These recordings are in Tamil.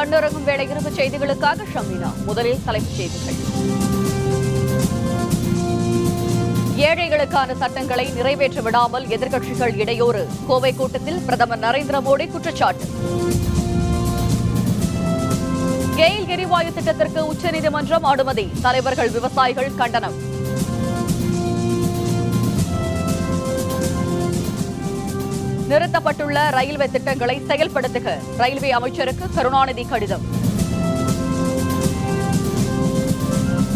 கண்ணுறங்கும் வேளை இருப்பு செய்திகளுக்காக ஷமீனா. முதலில் தலைப்புச் செய்திகள். ஏழைகளுக்கான சட்டங்களை நிறைவேற்ற விடாமல் எதிர்க்கட்சிகள் இடையூறு. கோவை கூட்டத்தில் பிரதமர் நரேந்திர மோடி குற்றச்சாட்டு. கெயில் எரிவாயு திட்டத்திற்கு உச்சநீதிமன்றம் அனுமதி. தலைவர்கள் விவசாயிகள் கண்டனம். நிறுத்தப்பட்டுள்ள ரயில்வே திட்டங்களை செயல்படுத்துக. ரயில்வே அமைச்சருக்கு கருணாநிதி கடிதம்.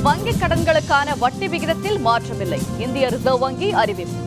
வங்கிக் கடன்களுக்கான வட்டி விகிதத்தில் மாற்றமில்லை. இந்திய ரிசர்வ் வங்கி அறிவிப்பு.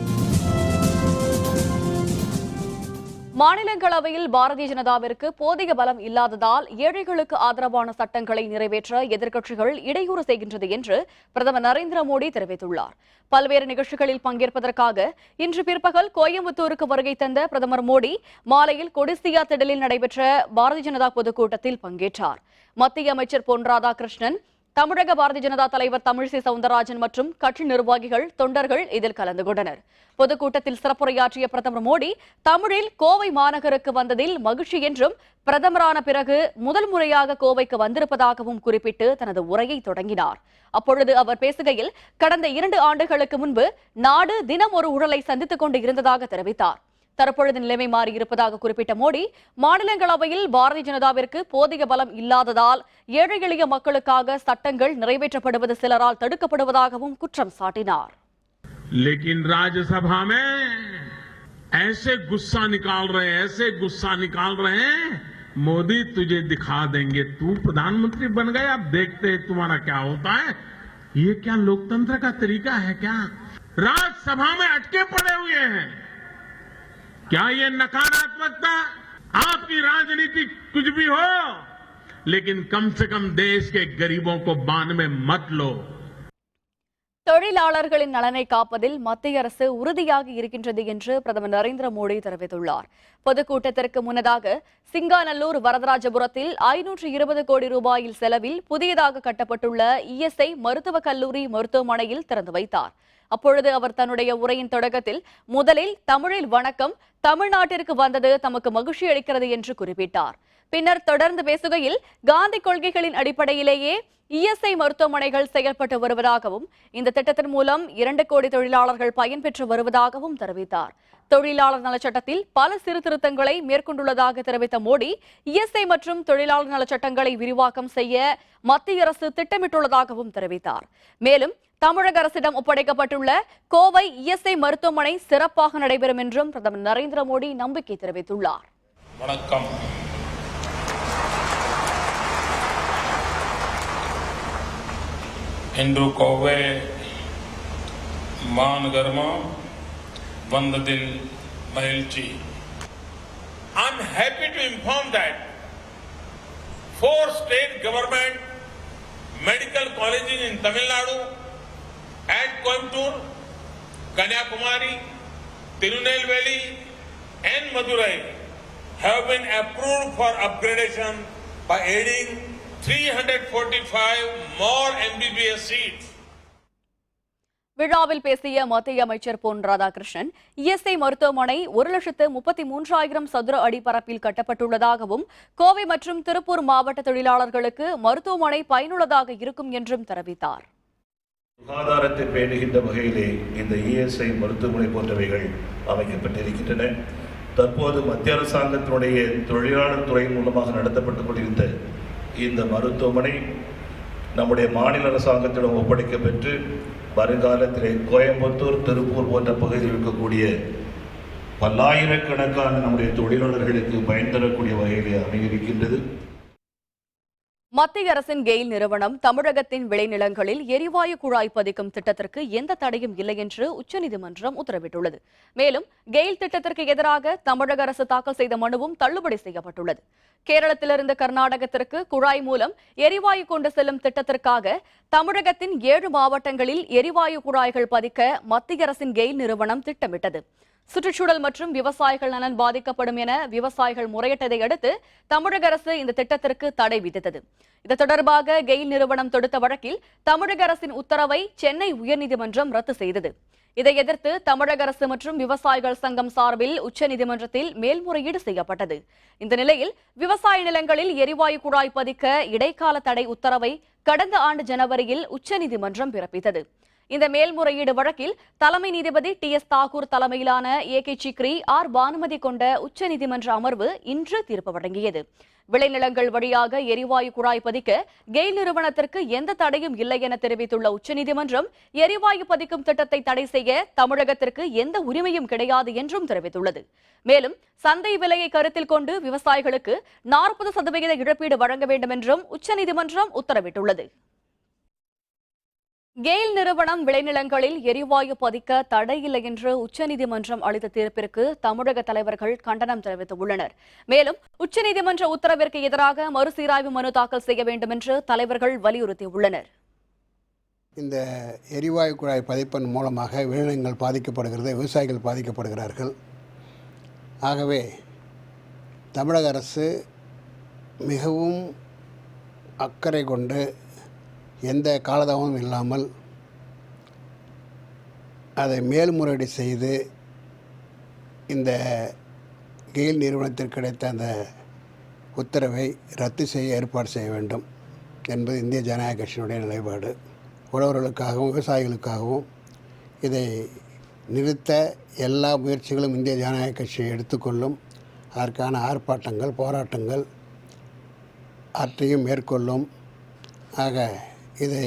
மாநிலங்களவையில் பாரதிய ஜனதாவிற்கு போதிய பலம் இல்லாததால் ஏழைகளுக்கு ஆதரவான சட்டங்களை நிறைவேற்ற எதிர்க்கட்சிகள் இடையூறு செய்கின்றது என்று பிரதமர் நரேந்திர மோடி தெரிவித்துள்ளார். பல்வேறு நிகழ்ச்சிகளில் பங்கேற்பதற்காக இன்று பிற்பகல் கோயம்புத்தூருக்கு வருகை தந்த பிரதமர் மோடி மாலையில் கொடிசியா திடலில் நடைபெற்ற பாரதிய ஜனதா பொதுக்கூட்டத்தில் பங்கேற்றார். மத்திய அமைச்சர் பொன் ராதாகிருஷ்ணன், தமிழக பாரதிய ஜனதா தலைவர் தமிழிசை சவுந்தரராஜன் மற்றும் கட்சி நிர்வாகிகள், தொண்டர்கள் இதில் கலந்து கொண்டனர். பொதுக்கூட்டத்தில் சிறப்புரையாற்றிய பிரதமர் மோடி தமிழில் கோவை மாநகருக்கு வந்ததில் மகிழ்ச்சி என்றும், பிரதமரான பிறகு முதல் முறையாக கோவைக்கு வந்திருப்பதாகவும் குறிப்பிட்டு தனது உரையை தொடங்கினார். அப்பொழுது அவர் பேசுகையில், கடந்த 2 ஆண்டுகளுக்கு முன்பு நாடு தினம் ஒரு ஊழலை சந்தித்துக் கொண்டு இருந்ததாக தெரிவித்தார். தற்பொழுது நிலைமை மாறியிருப்பதாக குறிப்பிட்ட மோடி, மாநிலங்களவையில் பாரதிய ஜனதாவிற்கு போதிய பலம் இல்லாததால் ஏழை எளிய மக்களுக்காக சட்டங்கள் நிறைவேற்றப்படுவது சிலரால் தடுக்கப்படுவதாகவும் குற்றம் சாட்டினார். लेकिन राज्यसभा में ऐसे गुस्सा निकाल रहे हैं, मोदी तुझे दिखा देंगे, तू प्रधानमंत्री बन गए, अब देखते हैं तुम्हारा क्या होता है। ये क्या लोकतंत्र का तरीका है क्या? राज्यसभा में अटके पड़े हुए हैं। क्या ये नकारात्मकता? आपकी राजनीति कुछ भी हो, लेकिन कम से कम देश के गरीबों को बांध में मत लो. தொழிலாளர்களின் நலனை காப்பதில் மத்திய அரசு உறுதியாக இருக்கின்றது என்று பிரதமர் நரேந்திர மோடி தெரிவித்துள்ளார். பொதுக்கூட்டத்திற்கு முன்னதாக சிங்காநல்லூர் வரதராஜபுரத்தில் 520 கோடி ரூபாயில் செலவில் புதியதாக கட்டப்பட்டுள்ள இஎஸ்ஐ மருத்துவக் கல்லூரி மருத்துவமனையில் திறந்து வைத்தார். அப்பொழுது அவர் தன்னுடைய உரையின் தொடக்கத்தில், முதலில் தமிழில் வணக்கம், தமிழ்நாட்டிற்கு வந்தது தமக்கு மகிழ்ச்சி அளிக்கிறது என்று குறிப்பிட்டார். பின்னர் தொடர்ந்து பேசுகையில், காந்தி கொள்கைகளின் அடிப்படையிலேயே இஎஸ்ஐ மருத்துவமனைகள் செயல்பட்டு வருவதாகவும், இந்த திட்டத்தின் மூலம் 2 கோடி தொழிலாளர்கள் பயன்பெற்று வருவதாகவும் தெரிவித்தார். தொழிலாளர் நலச்சட்டத்தில் பல சீர்திருத்தங்களை மேற்கொண்டுள்ளதாக தெரிவித்த மோடி, இஎஸ்ஐ மற்றும் தொழிலாளர் நலச்சட்டங்களை விரிவாக்கம் செய்ய மத்திய அரசு திட்டமிட்டுள்ளதாகவும் தெரிவித்தார். மேலும் தமிழக அரசிடம் ஒப்படைக்கப்பட்டுள்ள கோவை இஎஸ்ஐ மருத்துவமனை சிறப்பாக நடைபெறும் என்றும் பிரதமர் நரேந்திர மோடி நம்பிக்கை தெரிவித்துள்ளார். வணக்கம். இன்று கோவை மாநகரமா வந்ததில் மகிழ்ச்சி. I am happy to inform that 4 state government medical colleges in Tamil Nadu, at Coimbatore, Kanyakumari, Tirunelveli and Madurai have been approved for upgradation by adding 345 more MBBS seats. விழாவில் பேசிய மத்திய அமைச்சர் பொன் ராதாகிருஷ்ணன், இஎஸ்ஐ மருத்துவமனை 1,33,000 சதுர அடி பரப்பில் கட்டப்பட்டுள்ளதாகவும், கோவை மற்றும் திருப்பூர் மாவட்ட தொழிலாளர்களுக்கு மருத்துவமனை பயனுள்ளதாக இருக்கும் என்றும் தெரிவித்தார். சுகாதாரத்தை பேணுகின்ற வகையிலே இந்த இஎஸ்ஐ மருத்துவமனை போன்றவைகள் அமைக்கப்பட்டிருக்கின்றன. தற்போது மத்திய அரசாங்கத்தினுடைய தொழிலாளர் துறை மூலமாக நடத்தப்பட்டுக் கொண்டிருந்த இந்த மருத்துவமனை நம்முடைய மாநில அரசாங்கத்திடம் ஒப்படைக்கப்பெற்று வருங்காலத்திலே கோயம்புத்தூர், திருப்பூர் போன்ற பகுதியில் இருக்கக்கூடிய பல்லாயிரக்கணக்கான நம்முடைய தொழிலாளர்களுக்கு பயன் தரக்கூடிய வகையிலே அமையிருக்கின்றது. மத்திய அரசின் கெயில் நிறுவனம் தமிழகத்தின் விளைநிலங்களில் எரிவாயு குழாய் பதிக்கும் திட்டத்திற்கு எந்த தடையும் இல்லை என்று உச்சநீதிமன்றம் உத்தரவிட்டுள்ளது. மேலும் கெயில் திட்டத்திற்கு எதிராக தமிழக அரசு தாக்கல் செய்த மனுவும் தள்ளுபடி செய்யப்பட்டுள்ளது. கேரளத்திலிருந்து கர்நாடகத்திற்கு குழாய் மூலம் எரிவாயு கொண்டு செல்லும் திட்டத்திற்காக தமிழகத்தின் 7 மாவட்டங்களில் எரிவாயு குழாய்கள் பதிக்க மத்திய அரசின் கெயில் நிறுவனம் திட்டமிட்டது. சுற்றுச்சூழல் மற்றும் விவசாயிகள் நலன் பாதிக்கப்படும் என விவசாயிகள் முறையிட்டதை அடுத்து தமிழக அரசு இந்த திட்டத்திற்கு தடை விதித்தது. இது தொடர்பாக கெயில் நிறுவனம் தொடுத்த வழக்கில் தமிழக அரசின் உத்தரவை சென்னை உயர்நீதிமன்றம் ரத்து செய்தது. இதை எதிர்த்து தமிழக அரசு மற்றும் விவசாயிகள் சங்கம் சார்பில் உச்சநீதிமன்றத்தில் மேல்முறையீடு செய்யப்பட்டது. இந்த நிலையில் விவசாய நிலங்களில் எரிவாயு குழாய் பதிக்க இடைக்கால தடை உத்தரவை கடந்த ஆண்டு ஜனவரியில் உச்சநீதிமன்றம் பிறப்பித்தது. இந்த மேல்முறையீடு வழக்கில் தலைமை நீதிபதி டி.எஸ். தாக்கூர் தலைமையிலான ஏ.கே. சிக்ரி, ஆர். பானுமதி கொண்ட உச்சநீதிமன்ற அமர்வு இன்று தீர்ப்பு வழங்கியது. விளைநிலங்கள் வழியாக எரிவாயு குழாய் பதிக்க கெயில் நிறுவனத்திற்கு எந்த தடையும் இல்லை என தெரிவித்துள்ள உச்சநீதிமன்றம், எரிவாயு பதிக்கும் திட்டத்தை தடை செய்ய தமிழகத்திற்கு எந்த உரிமையும் கிடையாது என்றும் தெரிவித்துள்ளது. மேலும் சந்தை விலையை கருத்தில் கொண்டு விவசாயிகளுக்கு 40% இழப்பீடு வழங்க வேண்டும் என்றும் உச்சநீதிமன்றம் உத்தரவிட்டுள்ளது. கெயில் நிறுவனம் விளைநிலங்களில் எரிவாயு பதிக்க தடையில்லை என்று உச்சநீதிமன்றம் அளித்த தீர்ப்பிற்கு தமிழக தலைவர்கள் கண்டனம் தெரிவித்துள்ளனர். மேலும் உச்சநீதிமன்ற உத்தரவிற்கு எதிராக மறுசீராய்வு மனு தாக்கல் செய்ய வேண்டும் என்று தலைவர்கள் வலியுறுத்தியுள்ளனர். இந்த எரிவாயு குழாய் பதிப்பின் மூலமாக விளைநிலங்கள் பாதிக்கப்படுகிறது, விவசாயிகள் பாதிக்கப்படுகிறார்கள். ஆகவே தமிழக அரசு மிகவும் அக்கறை கொண்டு எந்த காலதாமமும் இல்லாமல் அதை மேல்முறையீடு செய்து இந்த கெயில் நிறுவனத்திற்கு கிடைத்த அந்த உத்தரவை ரத்து செய்ய ஏற்பாடு செய்ய வேண்டும் என்பது இந்திய ஜனநாயக கட்சியினுடைய நிலைப்பாடு. உழவர்களுக்காகவும் விவசாயிகளுக்காகவும் இதை நிறுத்த எல்லா முயற்சிகளும் இந்திய ஜனநாயக கட்சி எடுத்துக்கொள்ளும். அதற்கான ஆர்ப்பாட்டங்கள், போராட்டங்கள் ஆற்றையும் மேற்கொள்ளும். ஆக இதை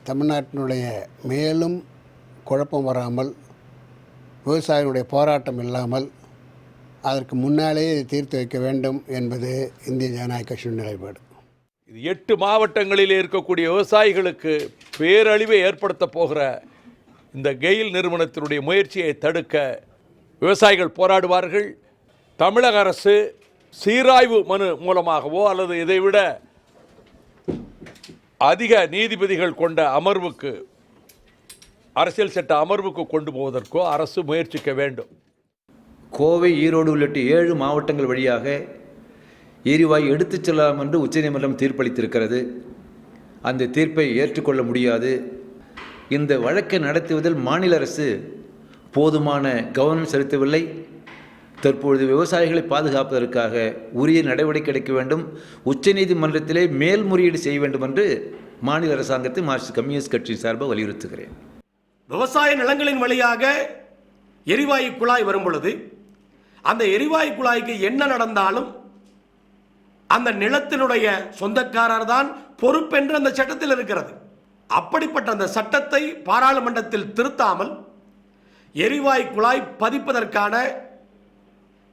தமிழ்நாட்டினுடைய மேலும் குழப்பம் வராமல், விவசாயிகளுடைய போராட்டம் இல்லாமல் அதற்கு முன்னாலேயே தீர்த்து வைக்க வேண்டும் என்பது இந்திய ஜனநாயக கட்சியின் நிலைப்பாடு. இது 8 மாவட்டங்களில் இருக்கக்கூடிய விவசாயிகளுக்கு பேரழிவை ஏற்படுத்த போகிற இந்த கெயில் நிறுவனத்தினுடைய முயற்சியை தடுக்க விவசாயிகள் போராடுவார்கள். தமிழக அரசு சீராய்வு மனு மூலமாகவோ அல்லது இதைவிட அதிக நீதிபதிகள் கொண்ட அமர்வுக்கு, அரசியல் சட்ட அமர்வுக்கு கொண்டு போவதற்கோ அரசு முயற்சிக்க வேண்டும். கோவை, ஈரோடு உள்ளிட்ட 7 மாவட்டங்கள் வழியாக எரிவாயு எடுத்துச் செல்லலாம் என்று உச்சநீதிமன்றம் தீர்ப்பளித்திருக்கிறது. அந்த தீர்ப்பை ஏற்றுக்கொள்ள முடியாது. இந்த வழக்கை நடத்துவதில் மாநில அரசு போதுமான கவனம் செலுத்தவில்லை. தற்பொழுது விவசாயிகளை பாதுகாப்பதற்காக உரிய நடவடிக்கை எடுக்க வேண்டும், உச்சநீதிமன்றத்திலே மேல்முறையீடு செய்ய வேண்டும் என்று மாநில அரசாங்கத்தை மார்க்சிஸ்ட் கம்யூனிஸ்ட் கட்சி சார்பாக வலியுறுத்துகிறேன். விவசாய நிலங்களின் வழியாக எரிவாயு குழாய் வரும் பொழுது அந்த எரிவாயு குழாய்க்கு என்ன நடந்தாலும் அந்த நிலத்தினுடைய சொந்தக்காரர் தான் பொறுப்பென்று அந்த சட்டத்தில் இருக்கிறது. அப்படிப்பட்ட அந்த சட்டத்தை பாராளுமன்றத்தில் திருத்தாமல் எரிவாயு குழாய் பதிப்பதற்கான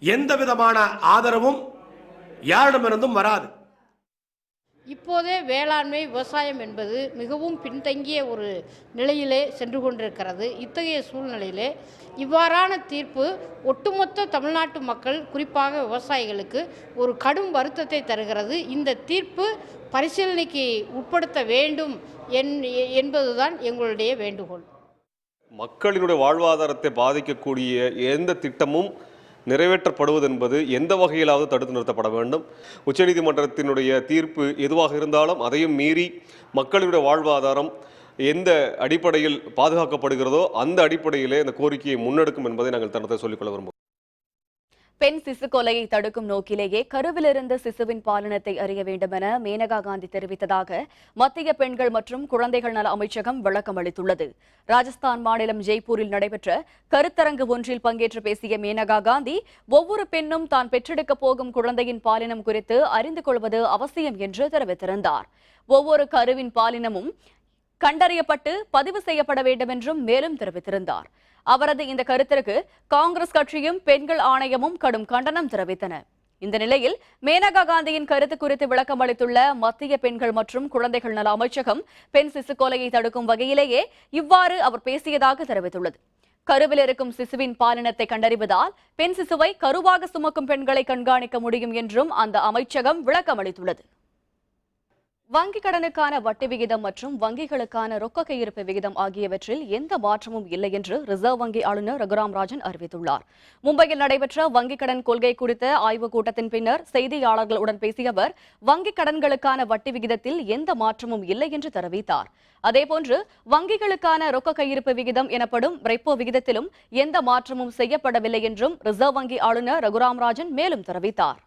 எந்த விதமான ஆதரவும் யாரிடமிருந்தும் வராது. இப்போதே வேளாண்மை, விவசாயம் என்பது மிகவும் பின்தங்கிய ஒரு நிலையிலே சென்று கொண்டிருக்கிறது. இத்தகைய சூழ்நிலையிலே இவ்வாறான தீர்ப்பு ஒட்டுமொத்த தமிழ்நாட்டு மக்கள், குறிப்பாக விவசாயிகளுக்கு ஒரு கடும் வருத்தத்தை தருகிறது. இந்த தீர்ப்பு பரிசீலனைக்கு உட்படுத்த வேண்டும் என்பதுதான் எங்களுடைய வேண்டுகோள். மக்களினுடைய வாழ்வாதாரத்தை பாதிக்கக்கூடிய எந்த திட்டமும் நிறைவேற்றப்படுவது என்பது எந்த வகையிலாவது தடுத்து நிறுத்தப்பட வேண்டும். உச்சநீதிமன்றத்தினுடைய தீர்ப்பு எதுவாக இருந்தாலும் அதையும் மீறி மக்களுடைய வாழ்வாதாரம் எந்த அடிப்படையில் பாதுகாக்கப்படுகிறதோ அந்த அடிப்படையிலே இந்த கோரிக்கையை முன்னெடுக்கும் என்பதை நாங்கள் தருணத்தை சொல்லிக்கொள்ள விரும்புகிறோம். பெண் சிசு கொலையை தடுக்கும் நோக்கிலேயே கருவிலிருந்து சிசுவின் பாலினத்தை அறிய வேண்டும் என மேனகா காந்தி தெரிவித்ததாக மத்திய பெண்கள் மற்றும் குழந்தைகள் நல அமைச்சகம் விளக்கம் அளித்துள்ளது. ராஜஸ்தான் மாநிலம் ஜெய்ப்பூரில் நடைபெற்ற கருத்தரங்கு ஒன்றில் பங்கேற்று பேசிய மேனகா காந்தி, ஒவ்வொரு பெண்ணும் தான் பெற்றெடுக்கப் போகும் குழந்தையின் பாலினம் குறித்து அறிந்து கொள்வது அவசியம் என்று தெரிவித்திருந்தார். ஒவ்வொரு கருவின் பாலினமும் கண்டறியப்பட்டு பதிவு செய்யப்பட வேண்டும் என்றும் மேலும் தெரிவித்திருந்தார். அவரது இந்த கருத்திற்கு காங்கிரஸ் கட்சியும் பெண்கள் ஆணையமும் கடும் கண்டனம் தெரிவித்தன. இந்த நிலையில் மேனகா காந்தியின் கருத்து குறித்து விளக்கம் அளித்துள்ள மத்திய பெண்கள் மற்றும் குழந்தைகள் நல அமைச்சகம், பெண் சிசு கொலையை தடுக்கும் வகையிலேயே இவ்வாறு அவர் பேசியதாக தெரிவித்துள்ளது. கருவில் இருக்கும் சிசுவின் பாலினத்தை கண்டறிவதால் பெண் சிசுவை கருவாக சுமக்கும் பெண்களை கண்காணிக்க முடியும் என்றும் அந்த அமைச்சகம் விளக்கம் அளித்துள்ளது. வங்கிக் கடனுக்கான வட்டி விகிதம் மற்றும் வங்கிகளுக்கான ரொக்க கையிருப்பு விகிதம் ஆகியவற்றில் எந்த மாற்றமும் இல்லை என்று ரிசர்வ் வங்கி ஆளுநர் ரகுராம் ராஜன் அறிவித்துள்ளார். மும்பையில் நடைபெற்ற வங்கிக் கடன் கொள்கை குறித்த ஆய்வுக் கூட்டத்தின் பின்னர் செய்தியாளர்களுடன் பேசிய அவர் வங்கிக் கடன்களுக்கான வட்டி விகிதத்தில் எந்த மாற்றமும் இல்லை என்று தெரிவித்தார். அதேபோன்று வங்கிகளுக்கான ரொக்க கையிருப்பு விகிதம் எனப்படும் ரெப்போ விகிதத்திலும் எந்த மாற்றமும் செய்யப்படவில்லை என்றும் ரிசர்வ் வங்கி ஆளுநர் ரகுராம் ராஜன் மேலும் தெரிவித்தார்.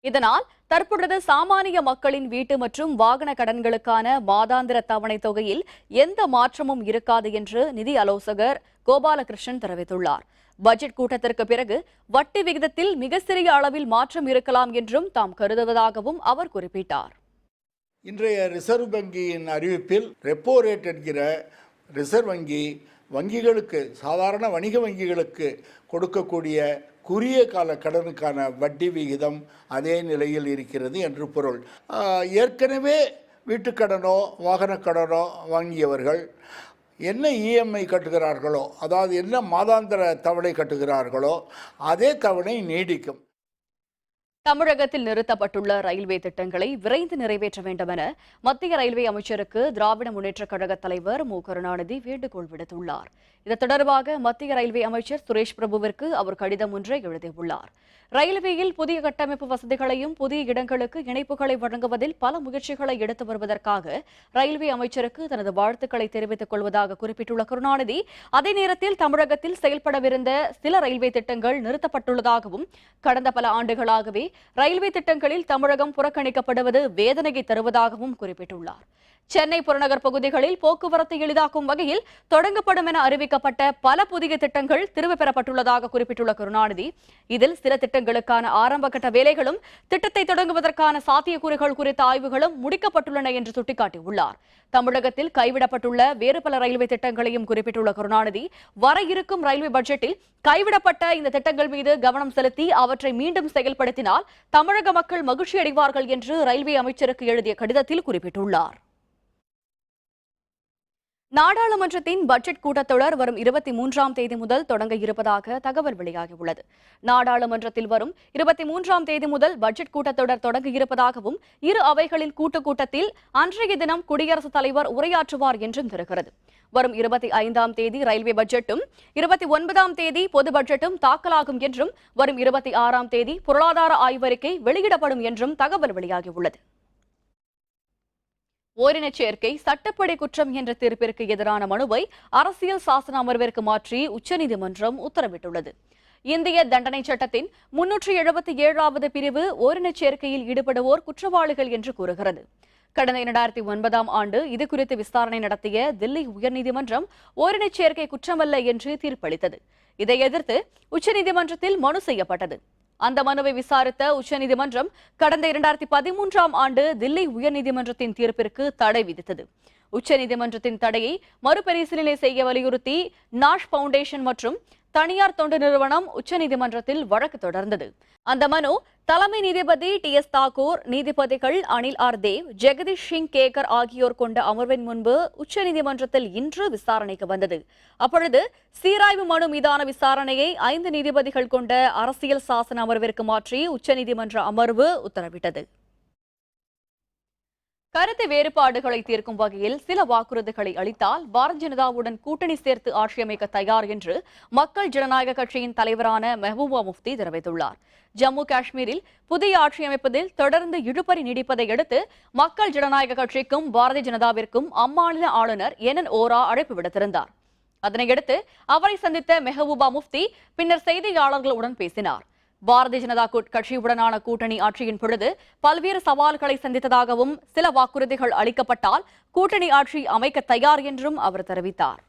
இதனால் தற்பொழுது சாமானிய மக்களின் வீட்டு மற்றும் வாகன கடன்களுக்கான மாதாந்திர தவணை தொகையில் எந்த மாற்றமும் இருக்காது என்று நிதி ஆலோசகர் கோபாலகிருஷ்ணன் தெரிவித்துள்ளார். பட்ஜெட் கூட்டத்திற்கு பிறகு வட்டி விகிதத்தில் மிக சிறிய அளவில் மாற்றம் இருக்கலாம் என்றும் தாம் கருதுவதாகவும் அவர் குறிப்பிட்டார். இன்றைய ரிசர்வ் வங்கியின் அறிவிப்பில் ரெப்போ ரேட் என்கிற ரிசர்வ் வங்கி வங்கிகளுக்கு சாதாரண வணிக வங்கிகளுக்கு கொடுக்கக்கூடிய குறுகிய கால கடனுக்கான வட்டி விகிதம் அதே நிலையில் இருக்கிறது என்று பொருள். ஏற்கனவே வீட்டுக்கடனோ வாகன கடனோ வாங்கியவர்கள் என்ன இஎம்ஐ கட்டுகிறார்களோ, அதாவது என்ன மாதாந்திர தவணை கட்டுகிறார்களோ அதே தவணை நீடிக்கும். தமிழகத்தில் நிறுத்தப்பட்டுள்ள ரயில்வே திட்டங்களை விரைந்து நிறைவேற்ற வேண்டும் என மத்திய ரயில்வே அமைச்சருக்கு திராவிட முன்னேற்றக் கழக தலைவர் மு. கருணாநிதி வேண்டுகோள் விடுத்துள்ளார். இது தொடர்பாக மத்திய ரயில்வே அமைச்சர் சுரேஷ் பிரபுவிற்கு அவர் கடிதம் ஒன்றை எழுதியுள்ளார். ரயில்வேயில் புதிய கட்டமைப்பு வசதிகளையும் புதிய இடங்களுக்கு இணைப்புகளை வழங்குவதில் பல முயற்சிகளை எடுத்து வருவதற்காக ரயில்வே அமைச்சருக்கு தனது வாழ்த்துக்களை தெரிவித்துக் கொள்வதாக குறிப்பிட்டுள்ள கருணாநிதி, அதே நேரத்தில் தமிழகத்தில் செயல்படவிருந்த சில ரயில்வே திட்டங்கள் நிறுத்தப்பட்டுள்ளதாகவும் கடந்த பல ஆண்டுகளாகவே ரயில்வே திட்டங்களில் தமிழகம் புறக்கணிக்கப்படுவது வேதனையை தருவதாகவும் குறிப்பிட்டுள்ளார். சென்னை புறநகர் பகுதிகளில் போக்குவரத்தை எளிதாக்கும் வகையில் தொடங்கப்படும் என அறிவிக்கப்பட்ட பல புதிய திட்டங்கள் திரும்பப் பெறப்பட்டுள்ளதாக குறிப்பிட்டுள்ள கருணாநிதி, இதில் சில திட்டங்களுக்கான ஆரம்பகட்ட வேலைகளும் திட்டத்தை தொடங்குவதற்கான சாத்தியக்கூறுகள் குறித்த ஆய்வுகளும் முடிக்கப்பட்டுள்ளன என்று சுட்டிக்காட்டியுள்ளார். தமிழகத்தில் கைவிடப்பட்டுள்ள வேறு பல ரயில்வே திட்டங்களையும் குறிப்பிட்டுள்ள கருணாநிதி, வர இருக்கும் ரயில்வே பட்ஜெட்டில் கைவிடப்பட்ட இந்த திட்டங்கள் மீது கவனம் செலுத்தி அவற்றை மீண்டும் செயல்படுத்தினால் தமிழக மக்கள் மகிழ்ச்சி அடைவார்கள் என்று ரயில்வே அமைச்சருக்கு எழுதிய கடிதத்தில் குறிப்பிட்டுள்ளார். நாடாளுமன்றத்தின் பட்ஜெட் கூட்டத்தொடர் வரும் 23ஆம் தேதி முதல் தொடங்க இருப்பதாக தகவல் வெளியாகியுள்ளது. நாடாளுமன்றத்தில் வரும் 23ஆம் தேதி முதல் பட்ஜெட் கூட்டத்தொடர் தொடங்க இருப்பதாகவும் இரு அவைகளின் கூட்டத்தில் அன்றைய தினம் குடியரசுத் தலைவர் உரையாற்றுவார் என்றும் தெரிகிறது. வரும் 25ஆம் தேதி ரயில்வே பட்ஜெட்டும் 29ஆம் தேதி பொது பட்ஜெட்டும் தாக்கலாகும் என்றும் வரும் 26ஆம் தேதி பொருளாதார ஆய்வறிக்கை வெளியிடப்படும் என்றும் தகவல் வெளியாகியுள்ளது. ஓரினச் சேர்க்கை சட்டப்படி குற்றம் என்ற தீர்ப்பிற்கு எதிரான மனுவை அரசியல் சாசன அமர்விற்கு மாற்றி உச்சநீதிமன்றம் உத்தரவிட்டுள்ளது. இந்திய தண்டனை சட்டத்தின் 377வது பிரிவு ஓரினச் சேர்க்கையில் ஈடுபடுவோர் குற்றவாளிகள் என்று கூறுகிறது. கடந்த 2009ஆம் ஆண்டு இதுகுறித்து விசாரணை நடத்திய தில்லி உயர்நீதிமன்றம் ஓரினச் சேர்க்கை குற்றமல்ல என்று தீர்ப்பளித்தது. இதை எதிர்த்து உச்சநீதிமன்றத்தில் மனு செய்யப்பட்டது. அந்த மனுவை விசாரித்த உச்சநீதிமன்றம் கடந்த 2013ஆம் ஆண்டு தில்லி உயர்நீதிமன்றத்தின் தீர்ப்பிற்கு தடை விதித்தது. உச்சநீதிமன்றத்தின் தடையை மறுபரிசீலனை செய்ய வலியுறுத்தி நாஷ் பவுண்டேஷன் மற்றும் தனியார் தொண்டு நிறுவனம் உச்சநீதிமன்றத்தில் வழக்கு தொடர்ந்தது. அந்த மனு தலைமை நீதிபதி TS தாக்கூர், நீதிபதிகள் அனில் ஆர் தேவ், ஜெகதீஷ் சிங் கேகர் ஆகியோர் கொண்ட அமர்வின் முன்பு உச்சநீதிமன்றத்தில் இன்று விசாரணைக்கு வந்தது. அப்பொழுது சீராய்வு மனு மீதான விசாரணையை 5 நீதிபதிகள் கொண்ட அரசியல் சாசன அமர்விற்கு மாற்றி உச்சநீதிமன்ற அமர்வு உத்தரவிட்டது. கருத்து வேறுபாடுகளை தீர்க்கும் வகையில் சில வாக்குறுதிகளை அளித்தால் பாரதிய ஜனதாவுடன் கூட்டணி சேர்த்து ஆட்சி அமைக்க தயார் என்று மக்கள் ஜனநாயக கட்சியின் தலைவரான மெஹபூபா முஃப்தி தெரிவித்துள்ளார். ஜம்மு காஷ்மீரில் புதிய ஆட்சி அமைப்பதில் தொடர்ந்து இழுபறி நீடிப்பதை அடுத்து மக்கள் ஜனநாயக கட்சிக்கும் பாரதிய ஜனதாவிற்கும் அம்மாநில ஆளுநர் NN ஓரா அழைப்பு விடுத்திருந்தார். அதனையடுத்து அவரை சந்தித்த மெஹபூபா முஃப்தி பின்னர் செய்தியாளர்களுடன் பேசினார். பாரதிய ஜனதா கட்சியுடனான கூட்டணி ஆட்சியின் பொழுது பல்வேறு சவால்களை சந்தித்ததாகவும் சில வாக்குறுதிகள் அளிக்கப்பட்டால் கூட்டணி ஆட்சி அமைக்க தயார் என்றும் அவர் தெரிவித்தார்.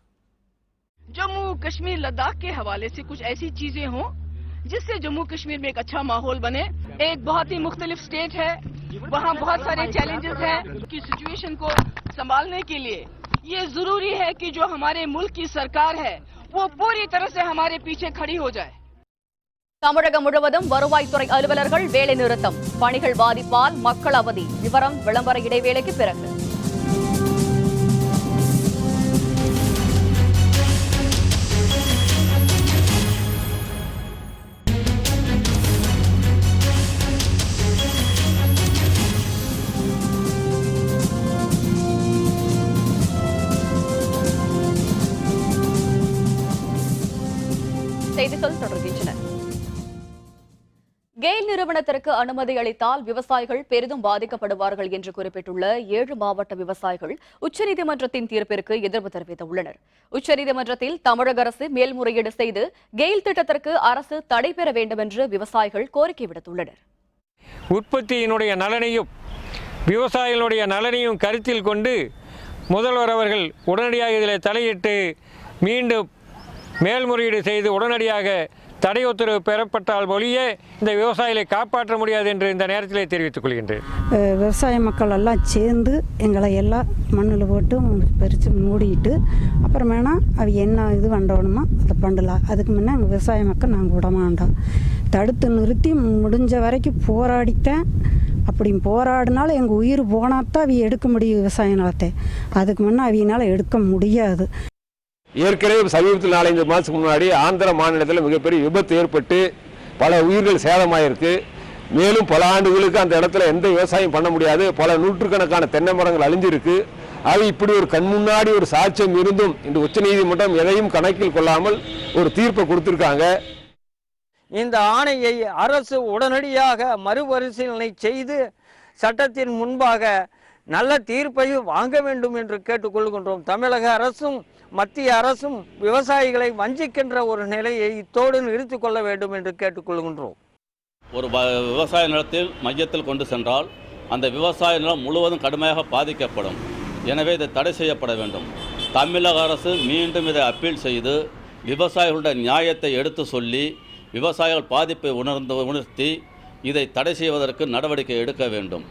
जम्मू कश्मीर लद्दाख के हवाले से कुछ ऐसी चीजें हों जिससे जम्मू कश्मीर में एक अच्छा माहौल बने। एक बहुत ही मुख्तलिफ स्टेट है, वहाँ बहुत सारे चैलेंजेस हैं कि सिचुएशन को संभालने के लिए ये जरूरी है कि जो हमारे मुल्क की सरकार है वो पूरी तरह से हमारे पीछे खड़ी हो जाए. தமிழகம் முழுவதும் வருவாய்த்துறை அலுவலர்கள் வேலை நிறுத்தம், பணிகள் பாதிப்பால் மக்கள் அவதி. விவரம் விளம்பர இடைவேளைக்கு பிறகு. நிறுவனத்திற்கு அனுமதி அளித்தால் விவசாயிகள் பெரிதும் பாதிக்கப்படுவார்கள் என்று குறிப்பிட்டுள்ள 7 மாவட்ட விவசாயிகள் உச்சநீதிமன்றத்தின் தீர்ப்பிற்கு எதிர்ப்பு தெரிவித்துள்ளனர். உச்சநீதிமன்றத்தில் தமிழக அரசு மேல்முறையீடு செய்து கெயில் திட்டத்திற்கு அரசு தடை பெற வேண்டும் என்று விவசாயிகள் கோரிக்கை விடுத்துள்ளனர். உற்பத்தியினுடைய நலனையும் விவசாயிகளுடைய நலனையும் கருத்தில் கொண்டு முதல்வர் அவர்கள் உடனடியாக இதில் தலையிட்டு மீண்டும் மேல்முறையீடு செய்து உடனடியாக தடை உத்தரவு பெறப்பட்டால் ஒழிய இந்த விவசாயிகளை காப்பாற்ற முடியாது என்று இந்த நேரத்திலே தெரிவித்துக் கொள்கின்றேன். விவசாய மக்கள் எல்லாம் சேர்ந்து எங்களை எல்லாம் மண்ணில் போட்டு பறித்து மூடிட்டு அப்புறமேனா அது என்ன இது பண்ணணுமோ அதை பண்ணலாம். அதுக்கு முன்னே எங்கள் விவசாய மக்கள் நாங்கள் விட மாட்டோம். தடுத்து நிறுத்தி முடிஞ்ச வரைக்கும் போராடித்தேன். அப்படி போராடினாலும் எங்கள் உயிர் போனாத்தான் அவி எடுக்க முடியும் விவசாய நிலத்தை. அதுக்கு முன்னே அவியினால் எடுக்க முடியாது. ஏற்கனவே சமீபத்தில் 4-5 மாதத்துக்கு முன்னாடி ஆந்திர மாநிலத்தில் மிகப்பெரிய விபத்து ஏற்பட்டு பல உயிர்கள் சேதமாயிருக்கு. மேலும் பல ஆண்டுகளுக்கு அந்த இடத்துல எந்த விவசாயம் பண்ண முடியாது. பல நூற்றுக்கணக்கான தென்னை மரங்கள் அழிஞ்சிருக்கு. அது இப்படி ஒரு கண் முன்னாடி ஒரு சாட்சியம் இருந்தும் இந்த உச்சநீதிமன்றம் எதையும் கணக்கில் கொள்ளாமல் ஒரு தீர்ப்பை கொடுத்திருக்காங்க. இந்த ஆணையை அரசு உடனடியாக மறுபரிசீலனை செய்து சட்டத்தின் முன்பாக நல்ல தீர்ப்பையும் வாங்க வேண்டும் என்று கேட்டுக்கொள்கின்றோம். தமிழக அரசும் மத்திய அரசும் விவசாயிகளை வஞ்சிக்கின்ற ஒரு நிலையை இத்தோடு நிறுத்திக் கொள்ள வேண்டும் என்று கேட்டுக்கொள்கின்றோம். ஒரு விவசாய நிலத்தில் மையத்தில் கொண்டு சென்றால் அந்த விவசாய நிலம் முழுவதும் கடுமையாக பாதிக்கப்படும். எனவே இதை தடை செய்யப்பட வேண்டும். தமிழக அரசு மீண்டும் இதை அப்பீல் செய்து விவசாயிகளுடைய நியாயத்தை எடுத்து சொல்லி விவசாயிகள் பாதிப்பை உணர்த்தி இதை தடை செய்வதற்கு நடவடிக்கை எடுக்க வேண்டும்.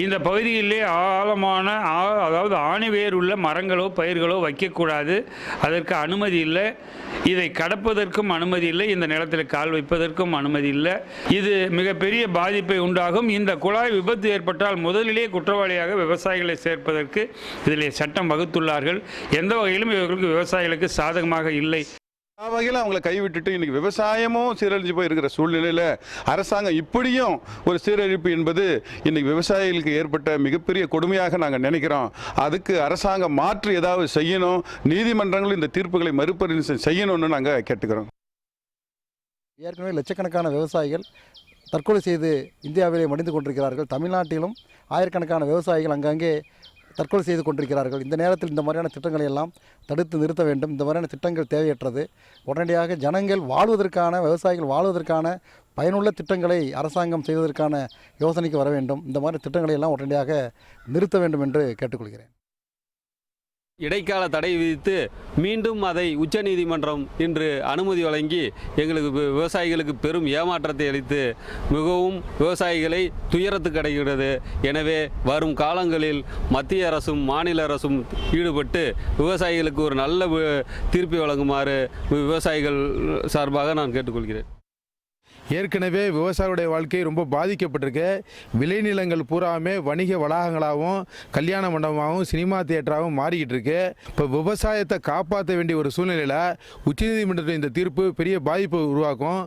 இந்த பகுதியிலே ஆழமான அதாவது ஆணிவேர் உள்ள மரங்களோ பயிர்களோ வைக்கக்கூடாது. அதற்கு அனுமதி இல்லை. இதை கடப்பதற்கும் அனுமதி இல்லை. இந்த நிலத்தில் கால் வைப்பதற்கும் அனுமதி இல்லை. இது மிகப்பெரிய பாதிப்பை உண்டாகும். இந்த குழாய் விபத்து ஏற்பட்டால் முதலிலே குற்றவாளியாக விவசாயிகளை சேர்ப்பதற்கு இதிலே சட்டம் வகுத்துள்ளார்கள். எந்த வகையிலும் இவர்களுக்கு விவசாயிகளுக்கு சாதகமாக இல்லை. வகையில் அவங்களை கைவிட்டுட்டு இன்னைக்கு விவசாயமும் சீரழிஞ்சு போய் இருக்கிற சூழ்நிலையில் அரசாங்கம் இப்படியும் ஒரு சீரழிப்பு என்பது இன்னைக்கு விவசாயிகளுக்கு ஏற்பட்ட மிகப்பெரிய கொடுமையாக நாங்கள் நினைக்கிறோம். அதுக்கு அரசாங்கம் மாற்று ஏதாவது செய்யணும். நீதிமன்றங்கள் இந்த தீர்ப்புகளை மறுபரிசீலனை செய்யணும்னு நாங்கள் கேட்டுக்கிறோம். ஏற்கனவே லட்சக்கணக்கான விவசாயிகள் தற்கொலை செய்து இந்தியாவிலே மடிந்து கொண்டிருக்கிறார்கள். தமிழ்நாட்டிலும் ஆயிரக்கணக்கான விவசாயிகள் அங்கங்கே தற்கொலை செய்து கொண்டிருக்கிறார்கள். இந்த நேரத்தில் இந்த மாதிரியான திட்டங்களை எல்லாம் தடுத்து நிறுத்த வேண்டும். இந்த மாதிரியான திட்டங்கள் தேவையற்றது. உடனடியாக ஜனங்கள் வாழ்வதற்கான விவசாயிகள் வாழ்வதற்கான பயனுள்ள திட்டங்களை அரசாங்கம் செய்வதற்கான யோசனைக்கு வர வேண்டும். இந்த மாதிரி திட்டங்களை எல்லாம் உடனடியாக நிறுத்த வேண்டும் என்று கேட்டுக்கொள்கிறேன். இடைக்கால தடை விதித்து மீண்டும் அதை உச்சநீதிமன்றம் இன்று அனுமதி வழங்கி எங்களுக்கு விவசாயிகளுக்கு பெரும் ஏமாற்றத்தை அளித்து மிகவும் விவசாயிகளை துயரத்துக்கு அடைகிறது. எனவே வரும் காலங்களில் மத்திய அரசும் மாநில அரசும் ஈடுபட்டு விவசாயிகளுக்கு ஒரு நல்ல தீர்ப்பை வழங்குமாறு விவசாயிகள் சார்பாக நான் கேட்டுக்கொள்கிறேன். ஏற்கனவே விவசாயிகளுடைய வாழ்க்கை ரொம்ப பாதிக்கப்பட்டிருக்கு. விளைநிலங்கள் பூராமே வணிக வளாகங்களாகவும் கல்யாண மண்டபமாகவும் சினிமா தியேட்டராகவும் மாறிக்கிட்டு இருக்கு. இப்போ விவசாயத்தை காப்பாற்ற வேண்டிய ஒரு சூழ்நிலையில் உச்சநீதிமன்றத்தின் இந்த தீர்ப்பு பெரிய பாதிப்பை உருவாக்கும்.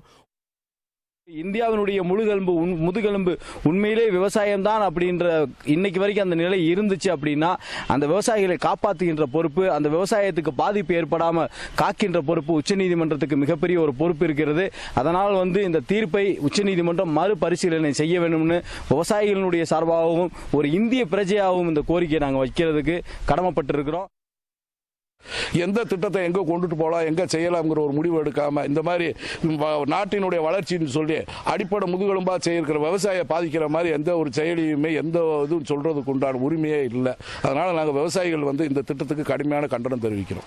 இந்தியாவினுடைய முதுகெலும்பு உண்மையிலே விவசாயம்தான் அப்படின்ற இன்னைக்கு வரைக்கும் அந்த நிலை இருந்துச்சு அப்படின்னா அந்த விவசாயிகளை காப்பாற்றுகின்ற பொறுப்பு, அந்த விவசாயத்துக்கு பாதிப்பு ஏற்படாமல் காக்கின்ற பொறுப்பு உச்சநீதிமன்றத்துக்கு மிகப்பெரிய ஒரு பொறுப்பு இருக்கிறது. அதனால் இந்த தீர்ப்பை உச்சநீதிமன்றம் மறுபரிசீலனை செய்ய வேண்டும்னு விவசாயிகளுடைய சார்பாகவும் ஒரு இந்திய பிரஜையாகவும் இந்த கோரிக்கையை நாங்கள் வைக்கிறதுக்கு கடமைப்பட்டிருக்கிறோம். எந்த திட்டத்தை எங்கே கொண்டுட்டு போகலாம், எங்கே செய்யலாம்ங்கிற ஒரு முடிவு எடுக்காமல் இந்த மாதிரி நாட்டினுடைய வளர்ச்சின்னு சொல்லி அடிப்படை முதுகெலும்பாக செய்யிருக்கிற விவசாயியை பாதிக்கிற மாதிரி எந்த ஒரு செயலியுமே எந்த இதுவும் சொல்கிறதுக்கு உண்டான உரிமையே இல்லை. அதனால் நாங்கள் விவசாயிகள் இந்த திட்டத்துக்கு கடுமையான கண்டனம் தெரிவிக்கிறோம்.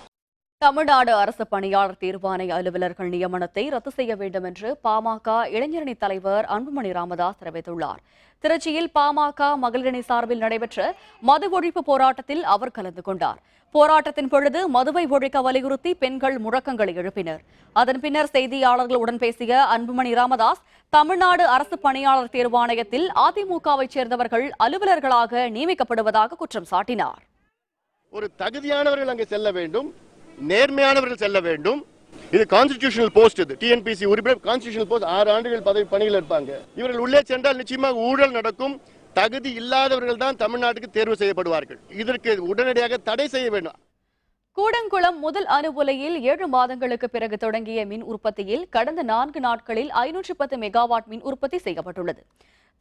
தமிழ்நாடு அரசு பணியாளர் தேர்வாணைய அலுவலர்கள் நியமனத்தை ரத்து செய்ய வேண்டும் என்று பாமக இளைஞரணி தலைவர் அன்புமணி ராமதாஸ் தெரிவித்துள்ளார். திருச்சியில் பாமக மகளிரணி சார்பில் நடைபெற்ற மது ஒழிப்பு போராட்டத்தில் அவர் கலந்து கொண்டார். போராட்டத்தின் பொழுது மதுவை ஒழிக்க வலியுறுத்தி பெண்கள் முழக்கங்களை எழுப்பினர். அதன் பின்னர் செய்தியாளர்களுடன் பேசிய அன்புமணி ராமதாஸ், தமிழ்நாடு அரசு பணியாளர் தேர்வாணையத்தில் அதிமுகவை சேர்ந்தவர்கள் அலுவலர்களாக நியமிக்கப்படுவதாக குற்றம் சாட்டினார். ஒரு தகுதியானவர்கள் அங்கே செல்ல வேண்டும், நேர்மையானவர்கள் செல்ல வேண்டும். இது கான்ஸ்டிடியூஷனல் போஸ்ட். இது டிஎன்பிசி உறுப்பினர் கான்ஸ்டிடியூஷனல் போஸ்ட் 6 ஆண்டுகள் பதவி பணியில் இருப்பாங்க. இவர்கள் உள்ளே சென்றால் நிச்சயமாக ஊழல் நடக்கும். தகுதி இல்லாதவர்கள் தான் தமிழ்நாட்டுக்கு தேர்வு செய்யப்படுவார்கள். இதற்கு உடனடியாக தடை செய்ய வேண்டும். கூடங்குளம் முதல் அணு உலையில் 7 மாதங்களுக்கு பிறகு தொடங்கிய மின் உற்பத்தியில் கடந்த 4 நாட்களில் 510 மெகாவாட் மின் உற்பத்தி செய்யப்பட்டுள்ளது.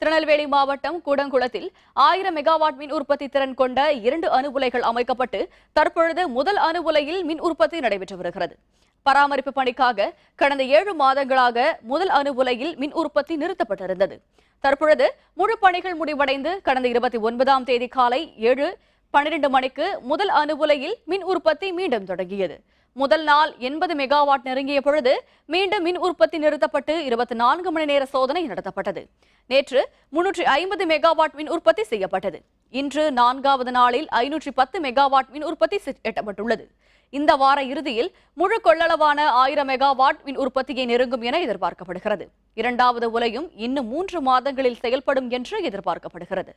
திருநெல்வேலி மாவட்டம் கூடங்குளத்தில் 1000 மெகாவாட் மின் உற்பத்தி திறன் கொண்ட 2 அணு உலைகள் அமைக்கப்பட்டு தற்பொழுது முதல் அணு உலையில் மின் உற்பத்தி நடைபெற்று வருகிறது. பராமரிப்பு பணிக்காக கடந்த 7 மாதங்களாக முதல் அணு உலையில் மின் உற்பத்தி நிறுத்தப்பட்டிருந்தது. தற்பொழுது முழு பணிகள் முடிவடைந்து கடந்த 29ஆம் தேதி காலை 7:12 மணிக்கு முதல் அணு உலையில் மின் உற்பத்தி மீண்டும் தொடங்கியது. முதல் நாள் 80 மெகாவாட் நெருங்கிய பொழுது மீண்டும் மின் உற்பத்தி நிறுத்தப்பட்டு 24 மணி நேர சோதனை நடத்தப்பட்டது. நேற்று 350 மெகாவாட் மின் உற்பத்தி செய்யப்பட்டது. இன்று 4வது நாளில் 510 மெகாவாட் மின் உற்பத்தி எட்டப்பட்டுள்ளது. இந்த வார இறுதியில் முழு கொள்ளளவான 1000 மெகாவாட் மின் உற்பத்தியை நெருங்கும் என எதிர்பார்க்கப்படுகிறது. 2வது உலையும் இன்னும் 3 மாதங்களில் செயல்படும் என்று எதிர்பார்க்கப்படுகிறது.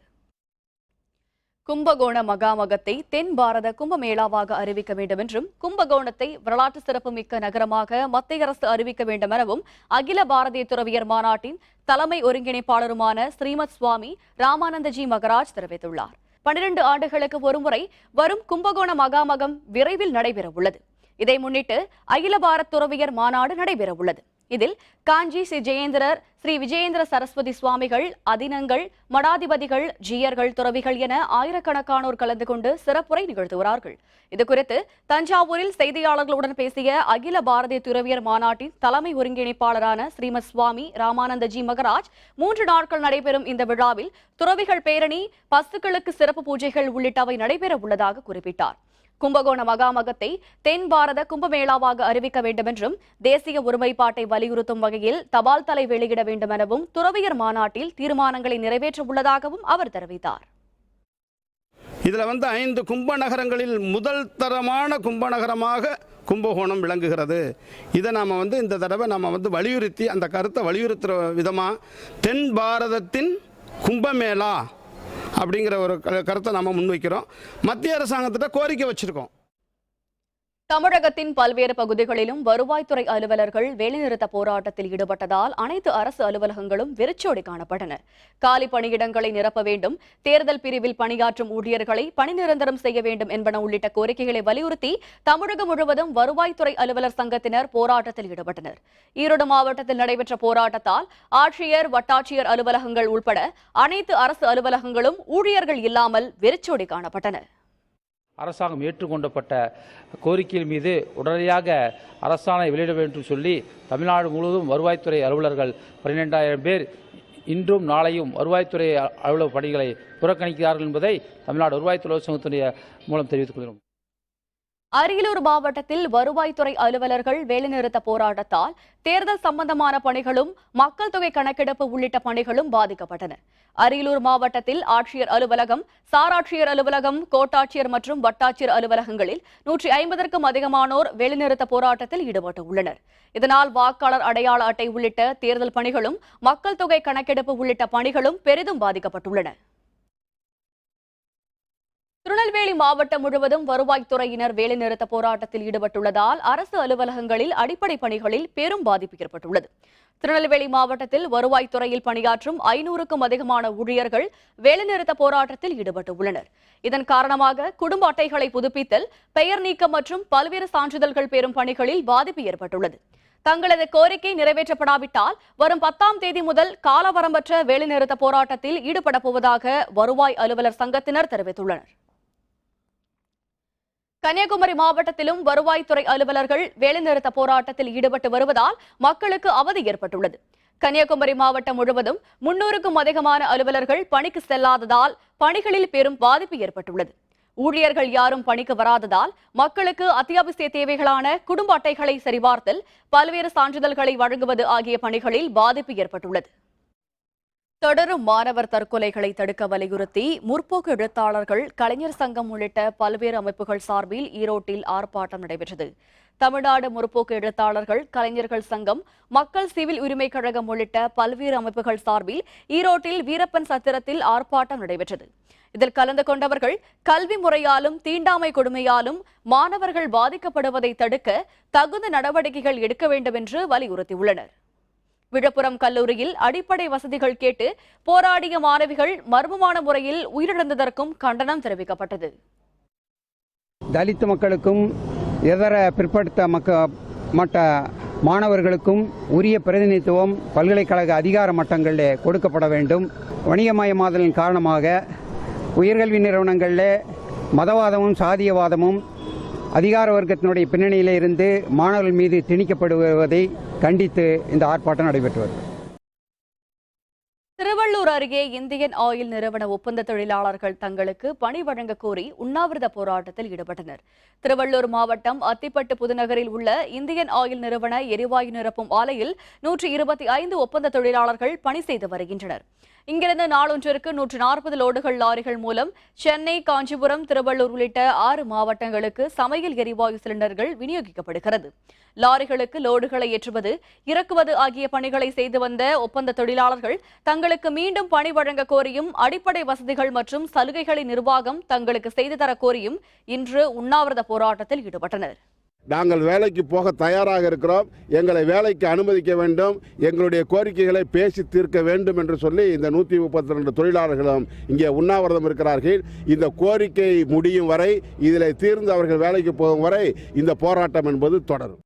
கும்பகோண மகாமகத்தை தென் பாரத கும்பமேளாவாக அறிவிக்க வேண்டும் என்றும் கும்பகோணத்தை வரலாற்று சிறப்புமிக்க நகரமாக மத்திய அரசு அறிவிக்க வேண்டும் எனவும் அகில பாரதிய துறவியர் மாநாட்டின் தலைமை ஒருங்கிணைப்பாளருமான ஸ்ரீமத் சுவாமி ராமானந்தஜி மகராஜ் தெரிவித்துள்ளார். 12 ஆண்டுகளுக்கு ஒருமுறை வரும் கும்பகோண மகாமகம் விரைவில் நடைபெறவுள்ளது. இதை முன்னிட்டு அகில பாரத் துறவியர் மாநாடு நடைபெறவுள்ளது. இதில் காஞ்சி ஸ்ரீ ஜெயேந்திரர், ஸ்ரீ விஜயேந்திர சரஸ்வதி சுவாமிகள், அதினங்கள், மடாதிபதிகள், ஜீயர்கள், துறவிகள் என ஆயிரக்கணக்கானோர் கலந்து கொண்டு சிறப்புரை நிகழ்த்துகிறார்கள். இதுகுறித்து தஞ்சாவூரில் செய்தியாளர்களுடன் பேசிய அகில பாரதிய துறவியர் மாநாட்டின் தலைமை ஒருங்கிணைப்பாளரான ஸ்ரீமத் சுவாமி ராமானந்தஜி மகராஜ், 3 நாட்கள் நடைபெறும் இந்த விழாவில் துறவிகள் பேரணி, பசுக்களுக்கு சிறப்பு பூஜைகள் உள்ளிட்டவை நடைபெற உள்ளதாக குறிப்பிட்டார். கும்பகோண மகாமகத்தை தென் பாரத கும்பமேளாவாக அறிவிக்க வேண்டும் என்றும் தேசிய ஒருமைப்பாட்டை வலியுறுத்தும் வகையில் தபால் தலை வெளியிட வேண்டும் எனவும் துறவியர் மாநாட்டில் தீர்மானங்களை நிறைவேற்ற உள்ளதாகவும் அவர் தெரிவித்தார். இதில் 5 கும்ப நகரங்களில் முதல் தரமான கும்ப நகரமாக கும்பகோணம் விளங்குகிறது. இதை நாம் இந்த தடவை நாம் வலியுறுத்தி அந்த கருத்தை வலியுறுத்துகிற விதமாக தென் பாரதத்தின் கும்பமேளா அப்படிங்கிற ஒரு கருத்தை நாம் முன்வைக்கிறோம். மத்திய அரசாங்கத்திட்ட கோரிக்கை வச்சிருக்கோம். தமிழகத்தின் பல்வேறு பகுதிகளிலும் வருவாய்த்துறை அலுவலர்கள் வேலைநிறுத்த போராட்டத்தில் ஈடுபட்டதால் அனைத்து அரசு அலுவலகங்களும் வெறிச்சோடி காணப்பட்டன. காலி பணியிடங்களை நிரப்ப வேண்டும், தேர்தல் பிரிவில் பணியாற்றும் ஊழியர்களை பணி நிரந்தரம் செய்ய வேண்டும் என்பன உள்ளிட்ட கோரிக்கைகளை வலியுறுத்தி தமிழகம் முழுவதும் வருவாய்த்துறை அலுவலர் சங்கத்தினர் போராட்டத்தில் ஈடுபட்டனர். ஈரோடு மாவட்டத்தில் நடைபெற்ற போராட்டத்தால் ஆட்சியர், வட்டாட்சியர் அலுவலகங்கள் உட்பட அனைத்து அரசு அலுவலகங்களும் ஊழியர்கள் இல்லாமல் வெறிச்சோடி காணப்பட்டன. அரசாங்கம் ஏற்றுக்கொண்டப்பட்ட கோரிக்கையின் மீது உடனடியாக அரசாணை வெளியிட வேண்டும் என்று சொல்லி தமிழ்நாடு முழுவதும் வருவாய்த்துறை அலுவலர்கள் 12,000 பேர் இன்றும் நாளையும் வருவாய்த்துறை அலுவலக பணிகளை புறக்கணிக்கிறார்கள் என்பதை தமிழ்நாடு வருவாய்த்துறை சங்கத்தினுடைய மூலம் தெரிவித்துக் கொள்கிறோம். அரியலூர் மாவட்டத்தில் வருவாய்த்துறை அலுவலர்கள் வேலைநிறுத்த போராட்டத்தால் தேர்தல் சம்பந்தமான பணிகளும் மக்கள் தொகை கணக்கெடுப்பு உள்ளிட்ட பணிகளும் பாதிக்கப்பட்டன. அரியலூர் மாவட்டத்தில் ஆட்சியர் அலுவலகம், சாராட்சியர் அலுவலகம், கோட்டாட்சியர் மற்றும் வட்டாட்சியர் அலுவலகங்களில் 150க்கும் அதிகமானோர் வேலைநிறுத்த போராட்டத்தில் ஈடுபட்டு உள்ளனர். இதனால் வாக்காளர் அடையாள அட்டை உள்ளிட்ட தேர்தல் பணிகளும் மக்கள் தொகை கணக்கெடுப்பு உள்ளிட்ட பணிகளும் பெரிதும் பாதிக்கப்பட்டுள்ளன. திருநெல்வேலி மாவட்டம் முழுவதும் வருவாய்த்துறையினர் வேலைநிறுத்த போராட்டத்தில் ஈடுபட்டுள்ளதால் அரசு அலுவலகங்களில் அடிப்படை பணிகளில் பெரும் பாதிப்பு ஏற்பட்டுள்ளது. திருநெல்வேலி மாவட்டத்தில் வருவாய்த்துறையில் பணியாற்றும் 500க்கும் அதிகமான ஊழியர்கள் வேலைநிறுத்த போராட்டத்தில் ஈடுபட்டுள்ளனர். இதன் காரணமாக குடும்ப அட்டைகளை புதுப்பித்தல், பெயர் நீக்கம் மற்றும் பல்வேறு சான்றிதழ்கள் பெறும் பணிகளில் பாதிப்பு ஏற்பட்டுள்ளது. தங்களது கோரிக்கை நிறைவேற்றப்படாவிட்டால் வரும் 10ஆம் தேதி முதல் காலவரம்பற்ற வேலைநிறுத்த போராட்டத்தில் ஈடுபடப் போவதாக வருவாய் அலுவலர் சங்கத்தினர் தெரிவித்துள்ளனர். கன்னியாகுமரி மாவட்டத்திலும் வருவாய்த்துறை அலுவலர்கள் வேலைநிறுத்த போராட்டத்தில் ஈடுபட்டு வருவதால் மக்களுக்கு அவதி ஏற்பட்டுள்ளது. கன்னியாகுமரி மாவட்டம் முழுவதும் 300க்கும் அதிகமான அலுவலர்கள் பணிக்கு செல்லாததால் பணிகளில் பெரும் பாதிப்பு ஏற்பட்டுள்ளது. ஊழியர்கள் யாரும் பணிக்கு வராததால் மக்களுக்கு அத்தியாவசிய தேவைகளான குடும்ப அட்டைகளை சரிபார்த்தல், பல்வேறு சான்றிதழ்களை வழங்குவது ஆகிய பணிகளில் பாதிப்பு ஏற்பட்டுள்ளது. தொடரும் மாணவர் தற்கொலைகளை தடுக்க வலியுறுத்தி முற்போக்கு எழுத்தாளர்கள், கலைஞர் சங்கம் உள்ளிட்ட பல்வேறு அமைப்புகள் சார்பில் ஈரோட்டில் ஆர்ப்பாட்டம் நடைபெற்றது. தமிழ்நாடு முற்போக்கு எழுத்தாளர்கள், கலைஞர்கள் சங்கம், மக்கள் சிவில் உரிமை கழகம் உள்ளிட்ட பல்வேறு அமைப்புகள் சார்பில் ஈரோட்டில் வீரப்பன் சத்திரத்தில் ஆர்ப்பாட்டம் நடைபெற்றது. இதில் கலந்து கொண்டவர்கள் கல்வி முறையாலும் தீண்டாமை கொடுமையாலும் மாணவர்கள் பாதிக்கப்படுவதை தடுக்க தகுந்த நடவடிக்கைகள் எடுக்க வேண்டும் என்று வலியுறுத்தியுள்ளனர். விழுப்புரம் கல்லூரியில் அடிப்படை வசதிகள் கேட்டு போராடிய மாணவிகள் மர்மமான முறையில் உயிரிழந்ததற்கும் கண்டனம் தெரிவிக்கப்பட்டது. தலித் மக்களுக்கும் இதர பிற்படுத்த மட்ட மாணவர்களுக்கும் உரிய பிரதிநிதித்துவம் பல்கலைக்கழக அதிகார மட்டங்களில் கொடுக்கப்பட வேண்டும். வணிகமயமாதலின் காரணமாக உயர்கல்வி நிறுவனங்களில் மதவாதமும் சாதியவாதமும் அதிகார வர்க்கத்தினுடைய பின்னணியில் இருந்து மாணவர்கள் மீது திணிக்கப்படுவதை கண்டித்து இந்த ஆர்ப்பாட்டம் நடைபெற்று வருகிறது. திருவள்ளூர் அருகே இந்தியன் ஆயில் நிறுவன ஒப்பந்த தொழிலாளர்கள் தங்களுக்கு பணி வழங்க கோரி உண்ணாவிரத போராட்டத்தில் ஈடுபட்டனர். திருவள்ளூர் மாவட்டம் அத்திப்பட்டு புதுநகரில் உள்ள இந்தியன் ஆயில் நிறுவன எரிவாயு நிரப்பும் ஆலையில் 125 ஒப்பந்த தொழிலாளர்கள் பணி செய்து வருகின்றனர். இங்கிருந்து நாளொன்றிற்கு 140 லோடுகள் லாரிகள் மூலம் சென்னை, காஞ்சிபுரம், திருவள்ளூர் உள்ளிட்ட 6 மாவட்டங்களுக்கு சமையல் எரிவாயு சிலிண்டர்கள் விநியோகிக்கப்படுகிறது. லாரிகளுக்கு லோடுகளை ஏற்றுவது, இறக்குவது ஆகிய பணிகளை செய்து வந்த ஒப்பந்த தொழிலாளர்கள் தங்களுக்கு மீண்டும் பணி வழங்க கோரியும் அடிப்படை வசதிகள் மற்றும் சலுகைகளை நிர்வாகம் தங்களுக்கு செய்து தர கோரியும் இன்று உண்ணாவிரத போராட்டத்தில் ஈடுபட்டனர். நாங்கள் வேலைக்கு போக தயாராக இருக்கிறோம், எங்களை வேலைக்கு அனுமதிக்க வேண்டும், எங்களுடைய கோரிக்கைகளை பேசி தீர்க்க வேண்டும் என்று சொல்லி இந்த 132 தொழிலாளர்களும் இங்கே உண்ணாவிரதம் இருக்கிறார்கள். இந்த கோரிக்கை முடியும் வரை, இதில் தீர்ந்து அவர்கள் வேலைக்கு போகும் வரை இந்த போராட்டம் என்பது தொடரும்.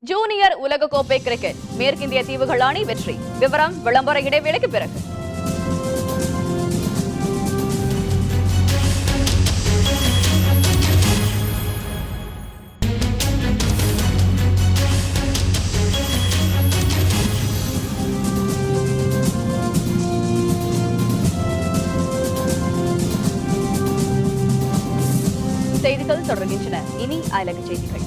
ஜூனியர் உலகக்கோப்பை கிரிக்கெட் மேற்கிந்திய தீவுகள் அணி வெற்றி. விவரம் விளம்பர இடைவேளைக்கு பிறகு. செய்திகள் தொடர்கின்றன. இனி அயலக செய்திகள்.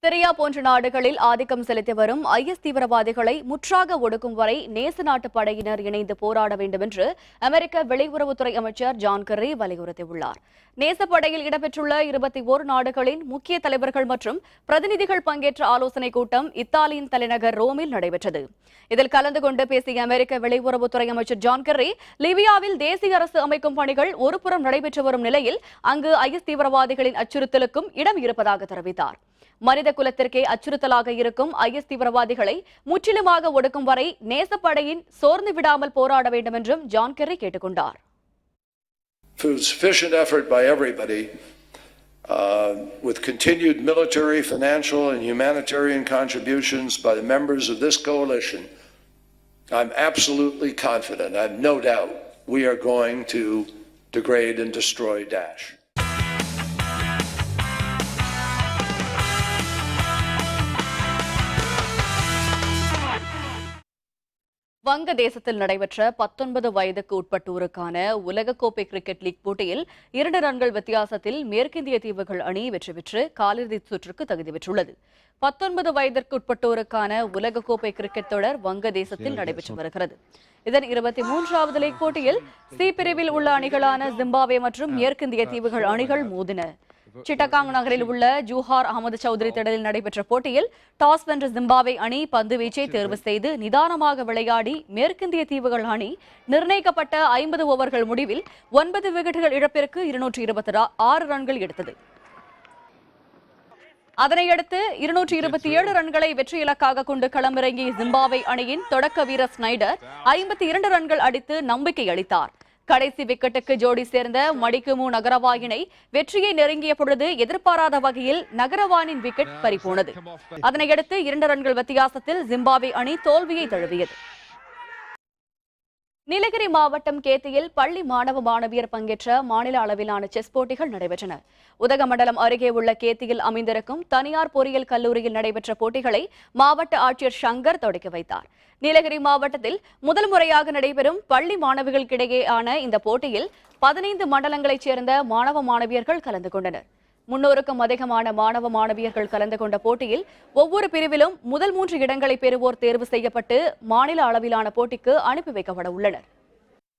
சிரியா போன்ற நாடுகளில் ஆதிக்கம் செலுத்தி வரும் IS தீவிரவாதிகளை முற்றாக ஒடுக்கும் வரை நேச நாட்டு படையினர் இணைந்து போராட வேண்டும் என்று அமெரிக்க வெளியுறவுத்துறை அமைச்சர் ஜான் கெர்ரி வலியுறுத்தியுள்ளார். நேசப்படையில் இடம்பெற்றுள்ள 21 நாடுகளின் முக்கிய தலைவர்கள் மற்றும் பிரதிநிதிகள் பங்கேற்ற ஆலோசனைக் கூட்டம் இத்தாலியின் தலைநகர் ரோமில் நடைபெற்றது. இதில் கலந்து கொண்டு பேசிய அமெரிக்க வெளியுறவுத்துறை அமைச்சர் ஜான் கெர்ரி, லிபியாவில் தேசிய அரசு அமைக்கும் பணிகள் ஒருபுறம் நடைபெற்று வரும் நிலையில் அங்கு IS தீவிரவாதிகளின் அச்சுறுத்தலுக்கும் இடம் இருப்பதாக தெரிவித்தார். மனித குலத்திற்கே அச்சுறுத்தலாக இருக்கும் IS தீவிரவாதிகளை முற்றிலுமாக ஒடுக்கும் வரை நேசப்படையின் சோர்ந்து விடாமல் போராட வேண்டும் என்றும் ஜான் கெர்ரி கேட்டுக்கொண்டார். Through sufficient effort by everybody, with continued military, financial, and humanitarian contributions by the members of this coalition, I'm absolutely confident, I have no doubt, we are going to degrade and destroy Daesh. வங்கதேசத்தில் நடைபெற்ற 19 வயதுக்கு உட்பட்டோருக்கான உலகக்கோப்பை கிரிக்கெட் லீக் போட்டியில் 2 ரன்கள் வித்தியாசத்தில் மேற்கிந்திய தீவுகள் அணி வெற்றி பெற்று காலிறுதிச் சுற்றுக்கு தகுதி பெற்றுள்ளது. 19 வயதிற்கு உட்பட்டோருக்கான உலகக்கோப்பை கிரிக்கெட் தொடர் வங்கதேசத்தில் நடைபெற்று வருகிறது. இதன் 23வது லீக் போட்டியில் சி பிரிவில் உள்ள அணிகளான ஜிம்பாப்வே மற்றும் மேற்கிந்திய தீவுகள் அணிகள் மோதின. சிட்டகாங் நகரில் உள்ள ஜூஹார் அகமது சௌத்ரி திடலில் நடைபெற்ற போட்டியில் டாஸ் வென்ற ஜிம்பாப்வே அணி பந்து வீச்சை தேர்வு செய்து நிதானமாக விளையாடி மேற்கிந்திய தீவுகள் அணி நிர்ணயிக்கப்பட்ட 50 ஓவர்கள் முடிவில் 9 விக்கெட்டுகள் இழப்பிற்கு 226 ரன்கள் எடுத்தது. அதனையடுத்து 227 ரன்களை வெற்றி இலக்காக கொண்டு களமிறங்கிய ஜிம்பாப்வே அணியின் தொடக்க வீரர் ஸ்னைடர் 52 ரன்கள் அடித்து நம்பிக்கை அளித்தார். கடைசி விக்கெட்டுக்கு ஜோடி சேர்ந்த மடிக்குமு நகரவாயினை வெற்றியை நெருங்கிய பொழுது எதிர்பாராத வகையில் நகரவானின் விக்கெட் பறிபோனது. அதனையடுத்து 2 ரன்கள் வித்தியாசத்தில் ஜிம்பாப்வே அணி தோல்வியை தழுவியது. நீலகிரி மாவட்டம் கேத்தியில் பள்ளி மாணவ மாணவியர் பங்கேற்ற மாநில அளவிலான செஸ் போட்டிகள் நடைபெற்றன. உதகமண்டலம் அருகே உள்ள கேத்தியில் அமைந்திருக்கும் தனியார் பொறியியல் கல்லூரியில் நடைபெற்ற போட்டிகளை மாவட்ட ஆட்சியர் சங்கர் தொடக்கி வைத்தார். நீலகிரி மாவட்டத்தில் முதல் முறையாக நடைபெறும் பள்ளி மாணவிகளுக்கிடையேயான இந்த போட்டியில் 15 மண்டலங்களைச் சேர்ந்த மாணவ மாணவியர்கள் கலந்து கொண்டனர். 300க்கும் அதிகமான மாணவ மாணவியர்கள் கலந்து கொண்ட போட்டியில் ஒவ்வொரு பிரிவிலும் முதல் 3 இடங்களை பெறுவோர் தேர்வு செய்யப்பட்டு மாநில அளவிலான போட்டிக்கு அனுப்பி வைக்கப்பட உள்ளனர்.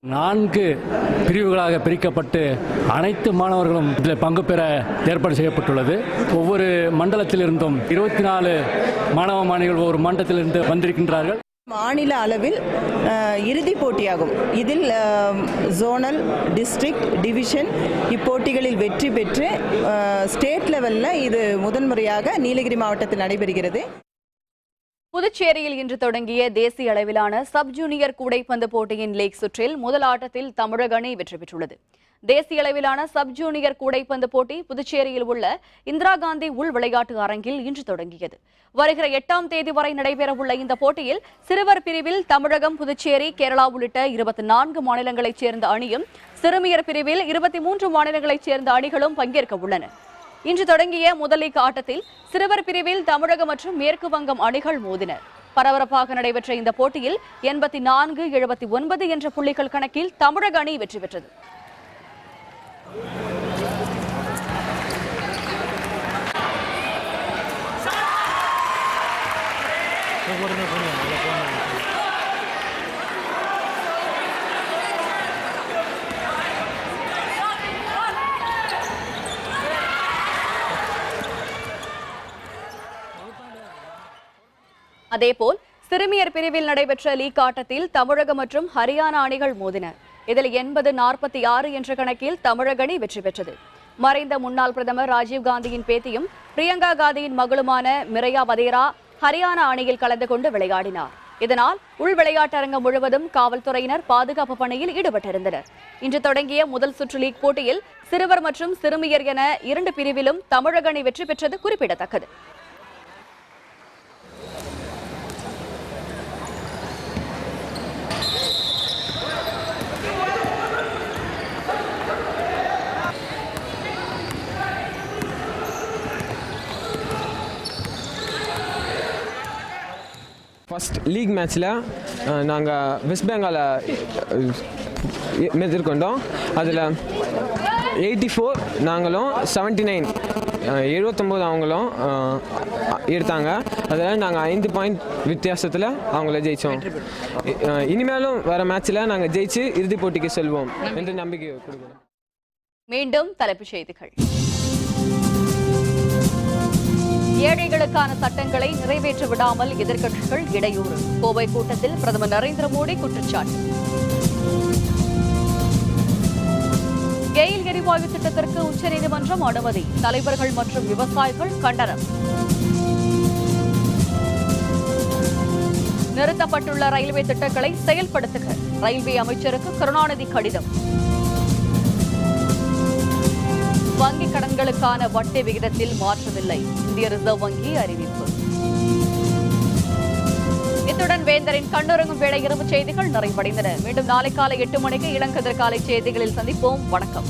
4 பிரிவுகளாக பிரிக்கப்பட்டு அனைத்து மாணவர்களும் இதில் பங்கு பெற ஏற்பாடு செய்யப்பட்டுள்ளது. ஒவ்வொரு மண்டலத்திலிருந்தும் 24 மாணவ மாணவிகள் ஒவ்வொரு மண்டலத்திலிருந்து வந்திருக்கின்றார்கள். மாநில அளவில் இறுதிப் போட்டியாகும். இதில் ஜோனல், டிஸ்ட்ரிக்ட், டிவிஷன் இப்போட்டிகளில் வெற்றி பெற்று ஸ்டேட் லெவலில் இது முதன்முறையாக நீலகிரி மாவட்டத்தில் நடைபெறுகிறது. புதுச்சேரியில் இன்று தொடங்கிய தேசிய அளவிலான சப் ஜூனியர் கூடைப்பந்து போட்டியின் லீக் சுற்றில் முதல் ஆட்டத்தில் தமிழக அணி வெற்றி பெற்றுள்ளது. தேசிய அளவிலான சப் ஜூனியர் கூடைப்பந்து போட்டி புதுச்சேரியில் உள்ள இந்திரா காந்தி உள் விளையாட்டு அரங்கில் இன்று தொடங்கியது. வருகிற 8ஆம் தேதி வரை நடைபெறவுள்ள இந்த போட்டியில் சிறுவர் பிரிவில் தமிழகம், புதுச்சேரி, கேரளா உள்ளிட்ட 24 மாநிலங்களைச் சேர்ந்த அணியும், சிறுமியர் பிரிவில் 23 மாநிலங்களைச் சேர்ந்த அணிகளும் பங்கேற்க உள்ளன. இன்று தொடங்கிய முதல் லீக் ஆட்டத்தில் சிறுவர் பிரிவில் தமிழகம் மற்றும் மேற்கு வங்கம் அணிகள் மோதின. பரபரப்பாக நடைபெற்ற இந்த போட்டியில் 84-79 என்ற புள்ளிகள் கணக்கில் தமிழக அணி வெற்றி பெற்றது. அதேபோல் சிறுமியர் பிரிவில் நடைபெற்ற லீக் ஆட்டத்தில் தமிழகம் மற்றும் ஹரியானா அணிகள் மோதின. இதில் 80-46 என்ற கணக்கில் தமிழக அணி வெற்றி பெற்றது. மறைந்த முன்னாள் பிரதமர் ராஜீவ்காந்தியின் பேத்தியும் பிரியங்கா காந்தியின் மகளுமான மிரையா வதேரா ஹரியானா அணியில் கலந்து கொண்டு விளையாடினார். இதனால் உள் விளையாட்டரங்கம் முழுவதும் காவல்துறையினர் பாதுகாப்பு பணியில் ஈடுபட்டிருந்தனர். இன்று தொடங்கிய முதல் சுற்று லீக் போட்டியில் சிறுவர் மற்றும் சிறுமியர் என 2 பிரிவிலும் தமிழக அணி வெற்றி பெற்றது குறிப்பிடத்தக்கது. ஃபர்ஸ்ட் லீக் மேட்ச்சில் நாங்கள் வெஸ்ட் பெங்காலை எதிர்கொண்டோம். அதில் 84 நாங்களும் 79 79 அவங்களும் எடுத்தாங்க. அதில் நாங்கள் 5 பாயிண்ட் வித்தியாசத்தில் அவங்கள ஜெயித்தோம். இனிமேலும் வர மேட்ச்சில் நாங்கள் ஜெயிச்சு இறுதிப் போட்டிக்கு செல்வோம் என்று நம்பிக்கை கொடுக்குறோம். மீண்டும் தலைப்புச் செய்திகள். ஏழைகளுக்கான சட்டங்களை நிறைவேற்ற விடாமல் எதிர்க்கட்சிகள் இடையூறு. கோவை கூட்டத்தில் பிரதமர் நரேந்திர மோடி குற்றச்சாட்டு. கெயில் எரிவாயு திட்டத்திற்கு உச்சநீதிமன்றம் அனுமதி. தலைவர்கள் மற்றும் விவசாயிகள் கண்டனம். நிறுத்தப்பட்டுள்ள ரயில்வே திட்டங்களை செயல்படுத்துக. ரயில்வே அமைச்சருக்கு கருணாநிதி கடிதம். வங்கிக் கடன்களுக்கான வட்டி விகிதத்தில் மாற்றமில்லை. இந்திய ரிசர்வ் வங்கி அறிவிப்பு. இத்துடன் வேந்தரின் கண்ணுறங்கும் வேளை இரவு செய்திகள் நிறைவடைந்தன. மீண்டும் நாளை காலை 8 மணிக்கு இளங்கதிர் காலை செய்திகளில் சந்திப்போம். வணக்கம்.